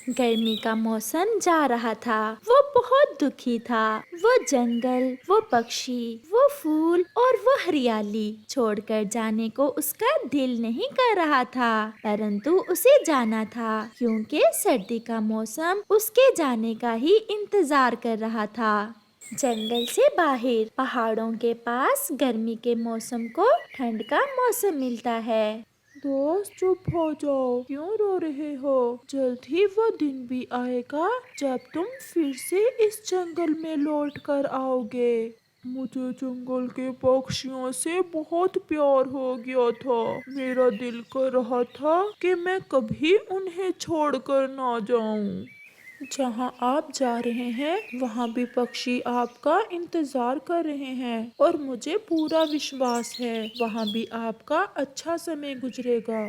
गर्मी का मौसम जा रहा था। वो बहुत दुखी था। वो जंगल, वो पक्षी, वो फूल और वो हरियाली छोड़कर जाने को उसका दिल नहीं कर रहा था, परंतु उसे जाना था क्योंकि सर्दी का मौसम उसके जाने का ही इंतजार कर रहा था। जंगल से बाहर पहाड़ों के पास गर्मी के मौसम को ठंड का मौसम मिलता है। दोस्त चुप हो जाओ, क्यों रो रहे हो? जल्द ही वो दिन भी आएगा जब तुम फिर से इस जंगल में लौट कर आओगे। मुझे जंगल के पक्षियों से बहुत प्यार हो गया था। मेरा दिल कर रहा था कि मैं कभी उन्हें छोड़कर ना जाऊं। जहाँ आप जा रहे हैं वहाँ भी पक्षी आपका इंतजार कर रहे हैं और मुझे पूरा विश्वास है वहाँ भी आपका अच्छा समय गुजरेगा।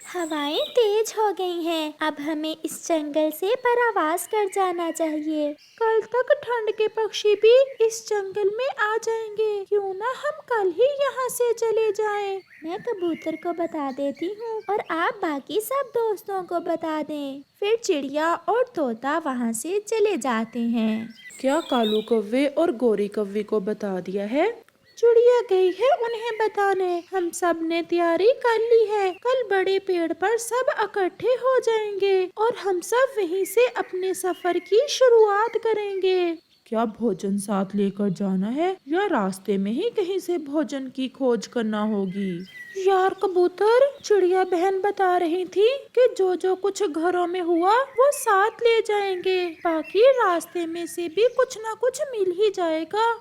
हवाएं तेज हो गई हैं। अब हमें इस जंगल से परावास कर जाना चाहिए। कल तक ठंड के पक्षी भी इस जंगल में आ जाएंगे। क्यों ना हम कल ही यहाँ से चले जाएं। मैं कबूतर को बता देती हूँ और आप बाकी सब दोस्तों को बता दें। फिर चिड़िया और तोता वहाँ से चले जाते हैं। क्या कालू कौवे और गोरी कौवे को बता दिया है? चिड़िया गई है उन्हें बताने। हम सब ने तैयारी कर ली है। कल बड़े पेड़ पर सब इकट्ठे हो जाएंगे और हम सब वहीं से अपने सफर की शुरुआत करेंगे। क्या भोजन साथ लेकर जाना है या रास्ते में ही कहीं से भोजन की खोज करना होगी? यार कबूतर, चिड़िया बहन बता रही थी कि जो जो कुछ घरों में हुआ वो साथ ले जाएंगे, बाकी रास्ते में से भी कुछ ना कुछ मिल ही जाएगा।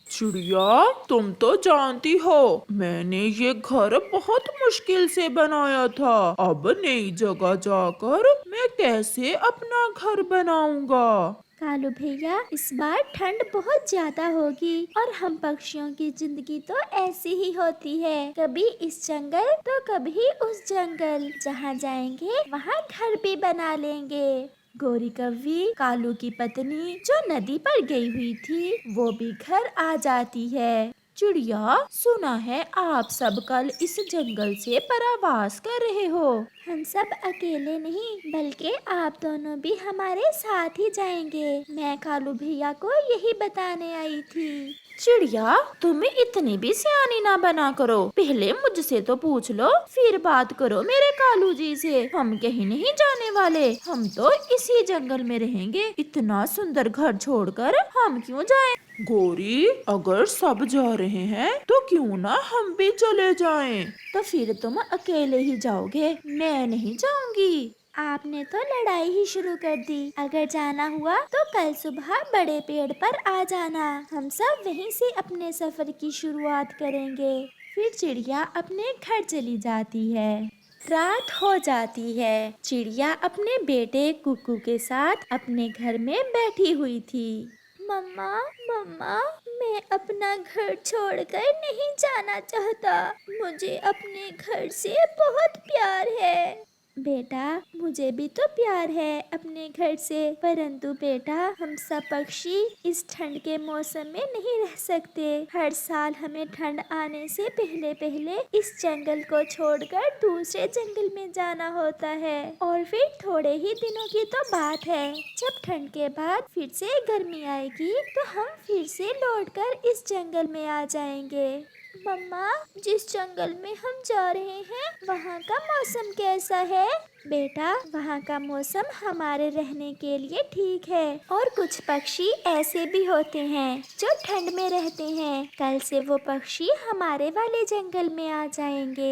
चिड़िया, तुम तो जानती हो मैंने ये घर बहुत मुश्किल से बनाया था। अब नई जगह जाकर मैं कैसे अपना घर बनाऊंगा? कालू भैया, इस बार ठंड बहुत ज्यादा होगी और हम पक्षियों की जिंदगी तो ऐसी ही होती है, कभी इस जंगल तो कभी उस जंगल। जहाँ जाएंगे वहाँ घर भी बना लेंगे। गोरी कव्वी, कालू की पत्नी जो नदी पर गई हुई थी, वो भी घर आ जाती है। चिड़िया, सुना है आप सब कल इस जंगल से परावास कर रहे हो। हम सब अकेले नहीं बल्कि आप दोनों भी हमारे साथ ही जाएंगे। मैं कालू भैया को यही बताने आई थी। चिड़िया, तुम इतनी भी सियानी ना बना करो। पहले मुझसे तो पूछ लो, फिर बात करो मेरे कालू जी से। हम कहीं नहीं जाने वाले, हम तो इसी जंगल में रहेंगे। इतना सुंदर घर छोड़कर हम क्यों जाएं? गोरी, अगर सब जा रहे हैं तो क्यों ना हम भी चले जाएं? तो फिर तुम अकेले ही जाओगे, मैं नहीं जाऊंगी। आपने तो लड़ाई ही शुरू कर दी। अगर जाना हुआ तो कल सुबह बड़े पेड़ पर आ जाना। हम सब वहीं से अपने सफर की शुरुआत करेंगे। फिर चिड़िया अपने घर चली जाती है। रात हो जाती है। चिड़िया अपने बेटे कुकू के साथ अपने घर में बैठी हुई थी। मम्मा, मम्मा, मैं अपना घर छोड़कर नहीं जाना चाहता। मुझे अपने घर से बहुत प्यार है। बेटा, मुझे भी तो प्यार है अपने घर से, परंतु बेटा, हम सब पक्षी इस ठंड के मौसम में नहीं रह सकते। हर साल हमें ठंड आने से पहले पहले इस जंगल को छोड़कर दूसरे जंगल में जाना होता है और फिर थोड़े ही दिनों की तो बात है, जब ठंड के बाद फिर से गर्मी आएगी तो हम फिर से लौटकर इस जंगल में आ जाएंगे। मम्मा, जिस जंगल में हम जा रहे हैं वहाँ का मौसम कैसा है? बेटा, वहाँ का मौसम हमारे रहने के लिए ठीक है और कुछ पक्षी ऐसे भी होते हैं जो ठंड में रहते हैं। कल से वो पक्षी हमारे वाले जंगल में आ जाएंगे।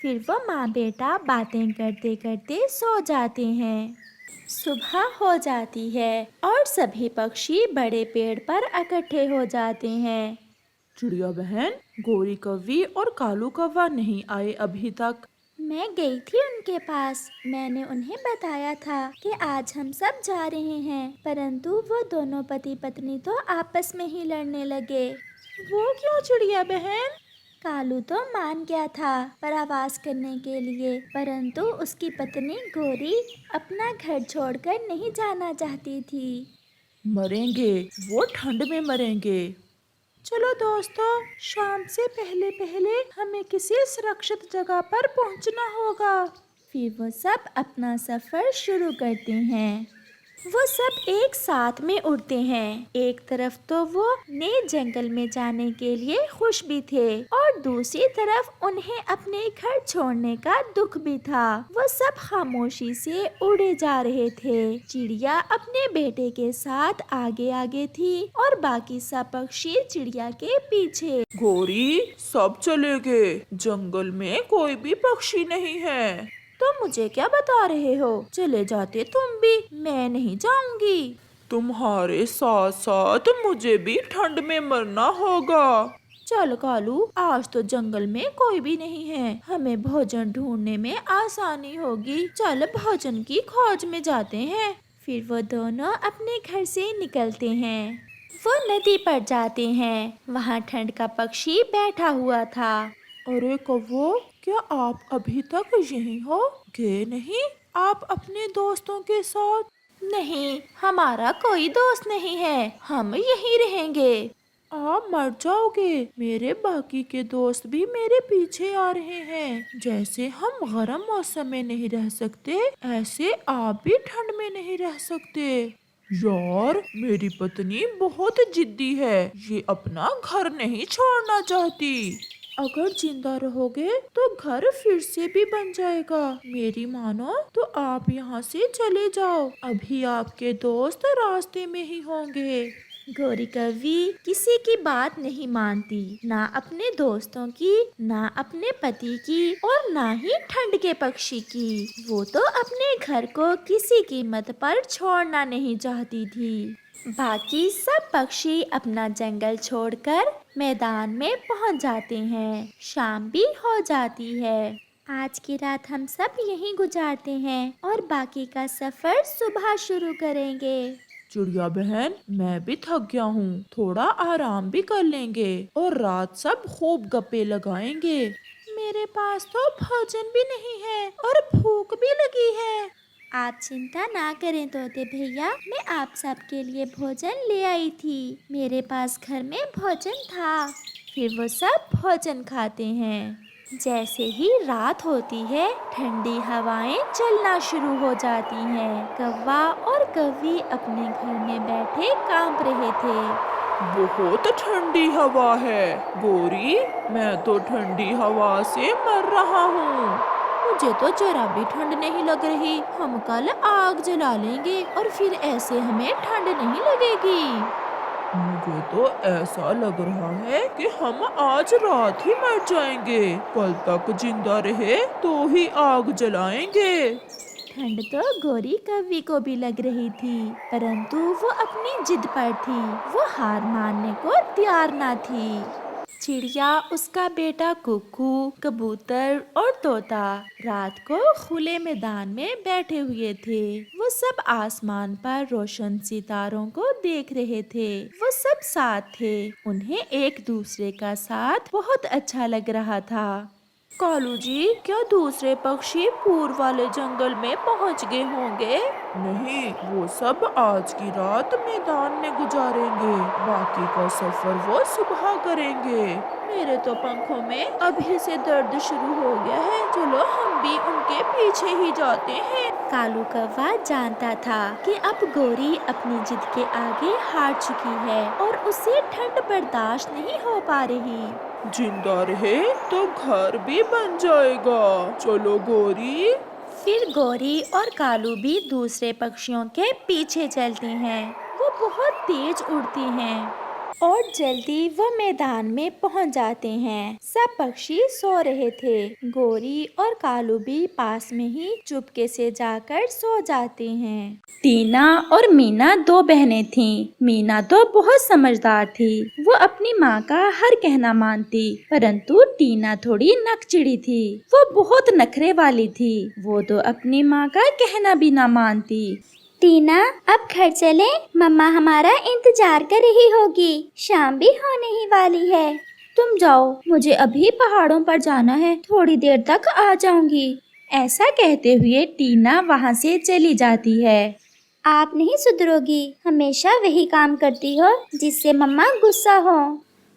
फिर वो माँ बेटा बातें करते करते सो जाते हैं। सुबह हो जाती है और सभी पक्षी बड़े पेड़ पर इकट्ठे हो जाते हैं। चिड़िया बहन, गोरी कौवी और कालू कौवा नहीं आए अभी तक। मैं गई थी उनके पास। मैंने उन्हें बताया था कि आज हम सब जा रहे हैं, परंतु वो दोनों पति पत्नी तो आपस में ही लड़ने लगे। वो क्यों चिड़िया बहन? कालू तो मान गया था परावास करने के लिए, परंतु उसकी पत्नी गोरी अपना घर छोड़कर नहीं जाना चाहती थी। मरेंगे, वो ठंड में मरेंगे। चलो दोस्तों, शाम से पहले पहले हमें किसी सुरक्षित जगह पर पहुंचना होगा। फिर वो सब अपना सफर शुरू करते हैं। वो सब एक साथ में उड़ते हैं। एक तरफ तो वो नए जंगल में जाने के लिए खुश भी थे और दूसरी तरफ उन्हें अपने घर छोड़ने का दुख भी था। वो सब खामोशी से उड़े जा रहे थे। चिड़िया अपने बेटे के साथ आगे आगे थी और बाकी सब पक्षी चिड़िया के पीछे। गौरी, सब चले गए, जंगल में कोई भी पक्षी नहीं है। तुम मुझे क्या बता रहे हो? चले जाते तुम भी, मैं नहीं जाऊंगी। तुम्हारे साथ साथ मुझे भी ठंड में मरना होगा। चल कालू, आज तो जंगल में कोई भी नहीं है, हमें भोजन ढूंढने में आसानी होगी। चल भोजन की खोज में जाते हैं। फिर वो दोनों अपने घर से निकलते हैं। वो नदी पर जाते हैं। वहाँ ठंड का पक्षी बैठा हुआ था। अरे कौवो, क्या आप अभी तक यहीं हो? गए नहीं आप अपने दोस्तों के साथ? नहीं, हमारा कोई दोस्त नहीं है, हम यहीं रहेंगे। आप मर जाओगे। मेरे बाकी के दोस्त भी मेरे पीछे आ रहे हैं। जैसे हम गर्म मौसम में नहीं रह सकते, ऐसे आप भी ठंड में नहीं रह सकते। यार, मेरी पत्नी बहुत जिद्दी है, ये अपना घर नहीं छोड़ना चाहती। अगर जिंदा रहोगे तो घर फिर से भी बन जाएगा। मेरी मानो तो आप यहाँ से चले जाओ, अभी आपके दोस्त रास्ते में ही होंगे। गौरी कवि किसी की बात नहीं मानती, ना अपने दोस्तों की, ना अपने पति की और ना ही ठंड के पक्षी की। वो तो अपने घर को किसी कीमत पर छोड़ना नहीं चाहती थी। बाकी सब पक्षी अपना जंगल छोड़कर मैदान में पहुंच जाते हैं। शाम भी हो जाती है। आज की रात हम सब यहीं गुजारते हैं और बाकी का सफर सुबह शुरू करेंगे। चिड़िया बहन, मैं भी थक गया हूँ, थोड़ा आराम भी कर लेंगे और रात सब खूब गप्पे लगाएंगे। मेरे पास तो भोजन भी नहीं है और भूख भी लगी है। आप चिंता ना करें तोते भैया, मैं आप सब के लिए भोजन ले आई थी। मेरे पास घर में भोजन था। फिर वो सब भोजन खाते हैं। जैसे ही रात होती है, ठंडी हवाएं चलना शुरू हो जाती हैं। कौवा और कौवी अपने घर में बैठे कांप रहे थे। बहुत ठंडी हवा है गौरी, मैं तो ठंडी हवा से मर रहा हूँ। मुझे तो जरा भी ठंड नहीं लग रही। हम कल आग जला लेंगे और फिर ऐसे हमें ठंड नहीं लगेगी। मुझे तो ऐसा लग रहा है कि हम आज रात ही मर जाएंगे। कल तक जिंदा रहे तो ही आग जलाएंगे। ठंड तो गौरी कौवी को भी लग रही थी, परंतु वो अपनी जिद पर थी। वो हार मानने को तैयार न थी। चिड़िया, उसका बेटा कुक्कू, कबूतर और तोता रात को खुले मैदान में बैठे हुए थे। वो सब आसमान पर रोशन सितारों को देख रहे थे। वो सब साथ थे। उन्हें एक दूसरे का साथ बहुत अच्छा लग रहा था। कालू जी, क्या दूसरे पक्षी पूर्व वाले जंगल में पहुंच गए होंगे? नहीं, वो सब आज की रात मैदान में गुजारेंगे, बाकी का सफर वो सुबह करेंगे। मेरे तो पंखों में अभी से दर्द शुरू हो गया है। चलो हम भी उनके पीछे ही जाते हैं। कालू कौवा जानता था कि अब गौरी अपनी जिद के आगे हार चुकी है और उसे ठंड बर्दाश्त नहीं हो पा रही। जिंदा रहे तो घर भी बन जाएगा। चलो गौरी। फिर गौरी और कालू भी दूसरे पक्षियों के पीछे चलते हैं। वो बहुत तेज उड़ते हैं और जल्दी वो मैदान में पहुंच जाते हैं। सब पक्षी सो रहे थे। गौरी और कालू भी पास में ही चुपके से जाकर सो जाते हैं। टीना और मीना दो बहनें थीं। मीना तो बहुत समझदार थी। वो अपनी माँ का हर कहना मानती, परंतु टीना थोड़ी नकचिड़ी थी। वो बहुत नखरे वाली थी। वो तो अपनी माँ का कहना भी ना मानती। टीना, अब घर चले, मम्मा हमारा इंतजार कर रही होगी। शाम भी होने ही वाली है। तुम जाओ, मुझे अभी पहाड़ों पर जाना है, थोड़ी देर तक आ जाऊंगी। ऐसा कहते हुए टीना वहाँ से चली जाती है। आप नहीं सुधरोगी, हमेशा वही काम करती हो जिससे मम्मा गुस्सा हो।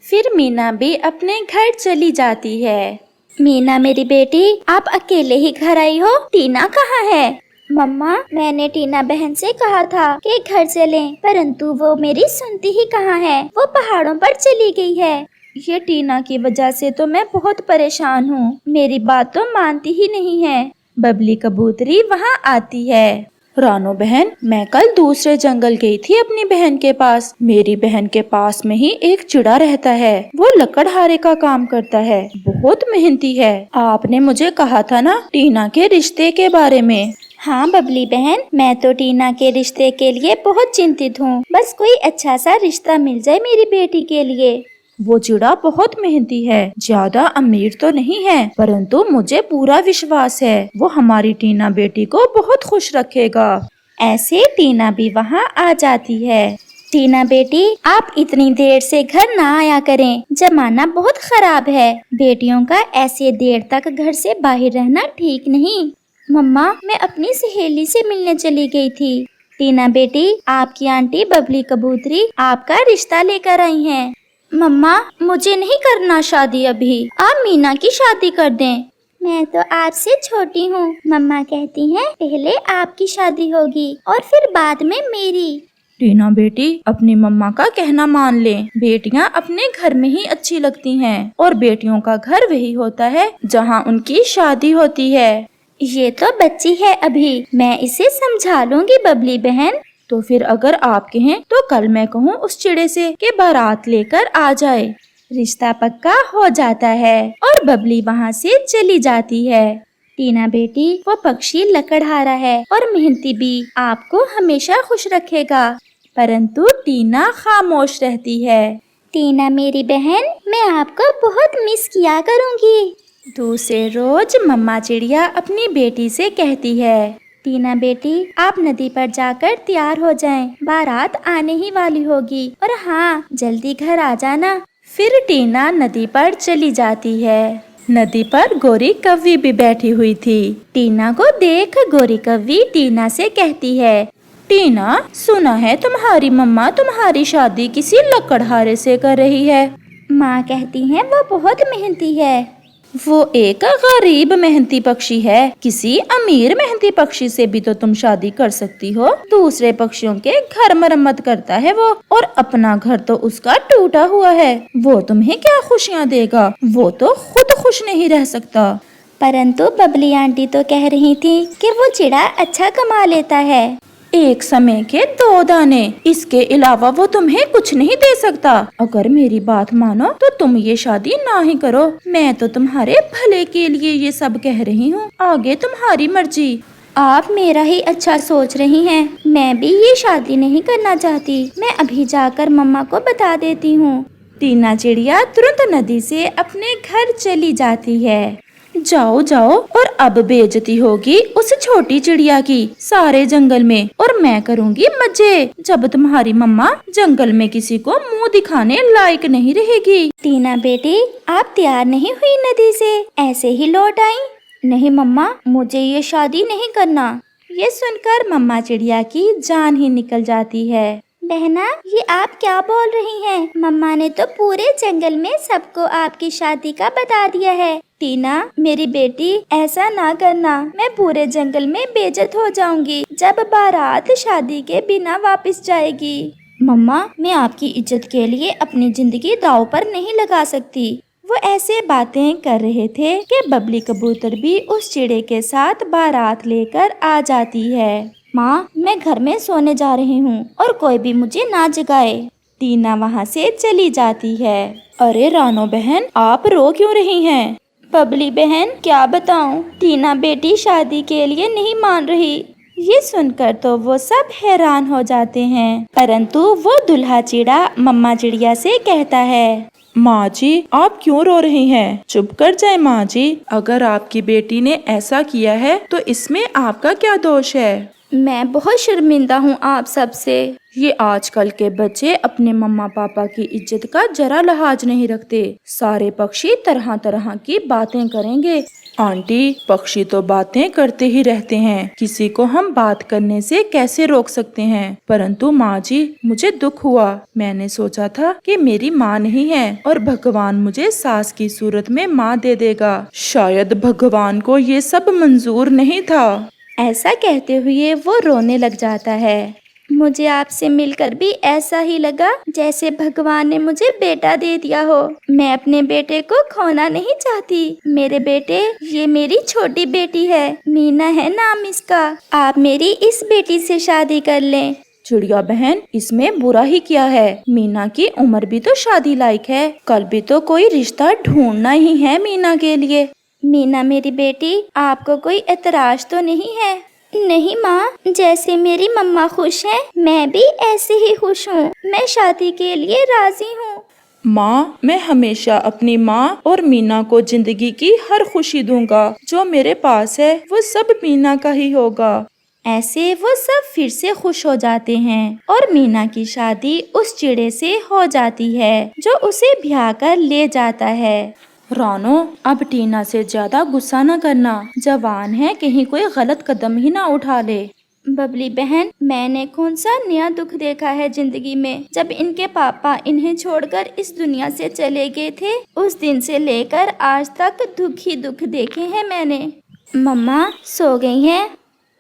फिर मीना भी अपने घर चली जाती है। मीना मेरी बेटी, आप अकेले ही घर आई हो? टीना कहाँ है? मम्मा, मैंने टीना बहन से कहा था कि घर चलें, परंतु वो मेरी सुनती ही कहाँ है। वो पहाड़ों पर चली गई है। ये टीना की वजह से तो मैं बहुत परेशान हूँ। मेरी बात तो मानती ही नहीं है। बबली कबूतरी वहाँ आती है। रानो बहन, मैं कल दूसरे जंगल गई थी अपनी बहन के पास। मेरी बहन के पास में ही एक चिड़ा रहता है। वो लकड़हारे का काम करता है, बहुत मेहनती है। आपने मुझे कहा था ना टीना के रिश्ते के बारे में। हाँ बबली बहन, मैं तो टीना के रिश्ते के लिए बहुत चिंतित हूँ। बस कोई अच्छा सा रिश्ता मिल जाए मेरी बेटी के लिए। वो चिड़ा बहुत मेहनती है, ज्यादा अमीर तो नहीं है, परंतु मुझे पूरा विश्वास है वो हमारी टीना बेटी को बहुत खुश रखेगा। ऐसे टीना भी वहाँ आ जाती है। टीना बेटी, आप इतनी देर से घर ना आया करें। जमाना बहुत खराब है। बेटियों का ऐसे देर तक घर से बाहर रहना ठीक नहीं। मम्मा, मैं अपनी सहेली से मिलने चली गई थी। टीना बेटी, आपकी आंटी बबली कबूतरी आपका रिश्ता लेकर आई हैं। मम्मा, मुझे नहीं करना शादी अभी। आप मीना की शादी कर दें। मैं तो आपसे छोटी हूँ। मम्मा कहती हैं पहले आपकी शादी होगी और फिर बाद में मेरी। टीना बेटी, अपनी मम्मा का कहना मान ले। बेटियां अपने घर में ही अच्छी लगती हैं और बेटियों का घर वही होता है जहाँ उनकी शादी होती है। ये तो बच्ची है अभी, मैं इसे समझा लूंगी बबली बहन। तो फिर अगर आप कहें तो कल मैं कहूँ उस चिड़े से कि बारात लेकर आ जाए। रिश्ता पक्का हो जाता है और बबली वहाँ से चली जाती है। टीना बेटी, वो पक्षी लकड़हारा है और मेहनती भी, आपको हमेशा खुश रखेगा। परंतु टीना खामोश रहती है। टीना मेरी बहन, मैं आपको बहुत मिस किया करूँगी। दूसरे रोज मम्मा चिड़िया अपनी बेटी से कहती है, टीना बेटी, आप नदी पर जाकर तैयार हो जाएं। बारात आने ही वाली होगी और हाँ, जल्दी घर आ जाना। फिर टीना नदी पर चली जाती है। नदी पर गोरी कव्वी भी बैठी हुई थी। टीना को देख गोरी कव्वी टीना से कहती है, टीना, सुना है तुम्हारी मम्मा तुम्हारी शादी किसी लकड़हारे से कर रही है। माँ कहती हैं वो बहुत मेहनती है। वो एक गरीब मेहनती पक्षी है। किसी अमीर मेहनती पक्षी से भी तो तुम शादी कर सकती हो। दूसरे पक्षियों के घर मरम्मत करता है वो, और अपना घर तो उसका टूटा हुआ है। वो तुम्हें क्या खुशियाँ देगा? वो तो खुद खुश नहीं रह सकता। परंतु बबली आंटी तो कह रही थी कि वो चिड़ा अच्छा कमा लेता है। एक समय के 2 दाने, इसके अलावा वो तुम्हें कुछ नहीं दे सकता। अगर मेरी बात मानो तो तुम ये शादी ना ही करो। मैं तो तुम्हारे भले के लिए ये सब कह रही हूँ, आगे तुम्हारी मर्जी। आप मेरा ही अच्छा सोच रही हैं। मैं भी ये शादी नहीं करना चाहती। मैं अभी जाकर मम्मा को बता देती हूँ। टीना चिड़िया तुरंत नदी से अपने घर चली जाती है। जाओ जाओ, और अब बेइज्जती होगी उस छोटी चिड़िया की सारे जंगल में, और मैं करूँगी मजे जब तुम्हारी मम्मा जंगल में किसी को मुंह दिखाने लायक नहीं रहेगी। टीना बेटी, आप तैयार नहीं हुई नदी से, ऐसे ही लौट आई? नहीं मम्मा, मुझे ये शादी नहीं करना। ये सुनकर मम्मा चिड़िया की जान ही निकल जाती है। बहना, ये आप क्या बोल रही हैं? मम्मा ने तो पूरे जंगल में सबको आपकी शादी का बता दिया है। टीना मेरी बेटी, ऐसा ना करना। मैं पूरे जंगल में बेइज्जत हो जाऊंगी जब बारात शादी के बिना वापस जाएगी। मम्मा, मैं आपकी इज्जत के लिए अपनी जिंदगी दांव पर नहीं लगा सकती। वो ऐसे बातें कर रहे थे कि बबली कबूतर भी उस चिड़े के साथ बारात लेकर आ जाती है। माँ, मैं घर में सोने जा रही हूँ और कोई भी मुझे ना जगाए। टीना वहाँ से चली जाती है। अरे रानो बहन, आप रो क्यों रही हैं? बबली बहन, क्या बताऊं, टीना बेटी शादी के लिए नहीं मान रही। ये सुनकर तो वो सब हैरान हो जाते हैं, परंतु वो दूल्हा चिड़ा मम्मा चिड़िया से कहता है, माँ जी, आप क्यों रो रही हैं? चुप कर जाए माँ जी। अगर आपकी बेटी ने ऐसा किया है तो इसमें आपका क्या दोष है? मैं बहुत शर्मिंदा हूँ आप सबसे। ये आजकल के बच्चे अपने मम्मा पापा की इज्जत का जरा लिहाज नहीं रखते। सारे पक्षी तरह तरह की बातें करेंगे। आंटी, पक्षी तो बातें करते ही रहते हैं, किसी को हम बात करने से कैसे रोक सकते हैं। परंतु माँ जी, मुझे दुख हुआ। मैंने सोचा था कि मेरी माँ नहीं है और भगवान मुझे सास की सूरत में माँ दे देगा। शायद भगवान को ये सब मंजूर नहीं था। ऐसा कहते हुए वो रोने लग जाता है। मुझे आपसे मिलकर भी ऐसा ही लगा जैसे भगवान ने मुझे बेटा दे दिया हो। मैं अपने बेटे को खोना नहीं चाहती। मेरे बेटे, ये मेरी छोटी बेटी है, मीना है नाम इसका। आप मेरी इस बेटी से शादी कर लें। चिड़िया बहन, इसमें बुरा ही क्या है? मीना की उम्र भी तो शादी लायक है। कल भी तो कोई रिश्ता ढूंढना ही है मीना के लिए। मीना मेरी बेटी, आपको कोई एतराज तो नहीं है? नहीं माँ, जैसे मेरी मम्मा खुश है, मैं भी ऐसे ही खुश हूँ। मैं शादी के लिए राजी हूँ। माँ, मैं हमेशा अपनी माँ और मीना को जिंदगी की हर खुशी दूंगा। जो मेरे पास है वो सब मीना का ही होगा। ऐसे वो सब फिर से खुश हो जाते हैं और मीना की शादी उस चिड़े से हो जाती है जो उसे ब्याह कर ले जाता है। रानो, अब टीना से ज्यादा गुस्सा न करना। जवान है, कहीं कोई गलत कदम ही ना उठा ले। बबली बहन, मैंने कौन सा नया दुख देखा है जिंदगी में। जब इनके पापा इन्हें छोड़कर इस दुनिया से चले गए थे, उस दिन से लेकर आज तक दुख ही दुख देखे हैं मैंने। मम्मा सो गई हैं?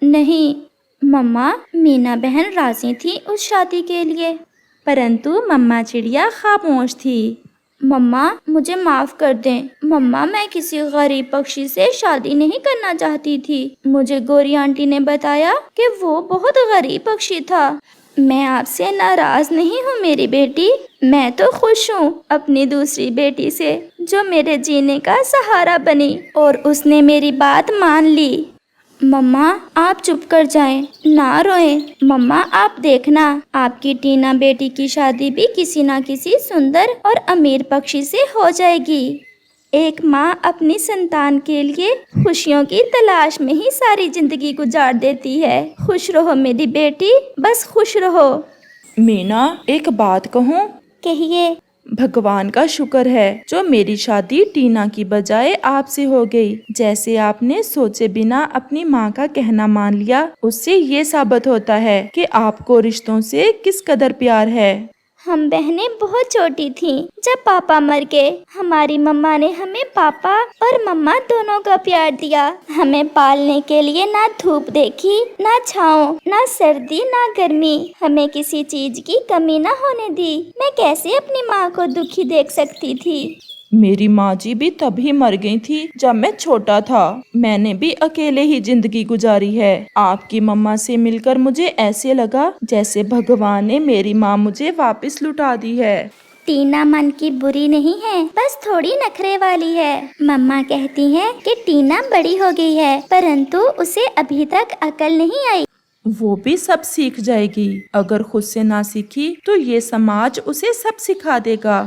नहीं मम्मा, मीना बहन राजी थी उस शादी के लिए, परंतु मम्मा चिड़िया खामोश थी। मम्मा मुझे माफ कर दें। मम्मा, मैं किसी गरीब पक्षी से शादी नहीं करना चाहती थी। मुझे गोरी आंटी ने बताया कि वो बहुत गरीब पक्षी था। मैं आपसे नाराज नहीं हूँ मेरी बेटी। मैं तो खुश हूँ अपनी दूसरी बेटी से, जो मेरे जीने का सहारा बनी और उसने मेरी बात मान ली। मम्मा आप चुप कर जाएं, ना रोएं। मम्मा आप देखना, आपकी टीना बेटी की शादी भी किसी ना किसी सुंदर और अमीर पक्षी से हो जाएगी। एक माँ अपनी संतान के लिए खुशियों की तलाश में ही सारी जिंदगी गुजार देती है। खुश रहो मेरी बेटी, बस खुश रहो। मीना, एक बात कहूँ? कहिए। भगवान का शुक्र है जो मेरी शादी टीना की बजाय आपसे हो गई। जैसे आपने सोचे बिना अपनी माँ का कहना मान लिया, उससे ये साबित होता है कि आपको रिश्तों से किस कदर प्यार है। हम बहनें बहुत छोटी थीं जब पापा मर गए। हमारी मम्मा ने हमें पापा और मम्मा दोनों का प्यार दिया। हमें पालने के लिए ना धूप देखी, ना छाँव, ना सर्दी, ना गर्मी। हमें किसी चीज की कमी ना होने दी। मैं कैसे अपनी माँ को दुखी देख सकती थी? मेरी माँ जी भी तभी मर गई थी जब मैं छोटा था। मैंने भी अकेले ही जिंदगी गुजारी है। आपकी मम्मा से मिलकर मुझे ऐसे लगा जैसे भगवान ने मेरी माँ मुझे वापस लुटा दी है। टीना मन की बुरी नहीं है, बस थोड़ी नखरे वाली है। मम्मा कहती हैं कि टीना बड़ी हो गई है, परंतु उसे अभी तक अकल नहीं आई। वो भी सब सीख जाएगी। अगर खुद से ना सीखी तो ये समाज उसे सब सिखा देगा।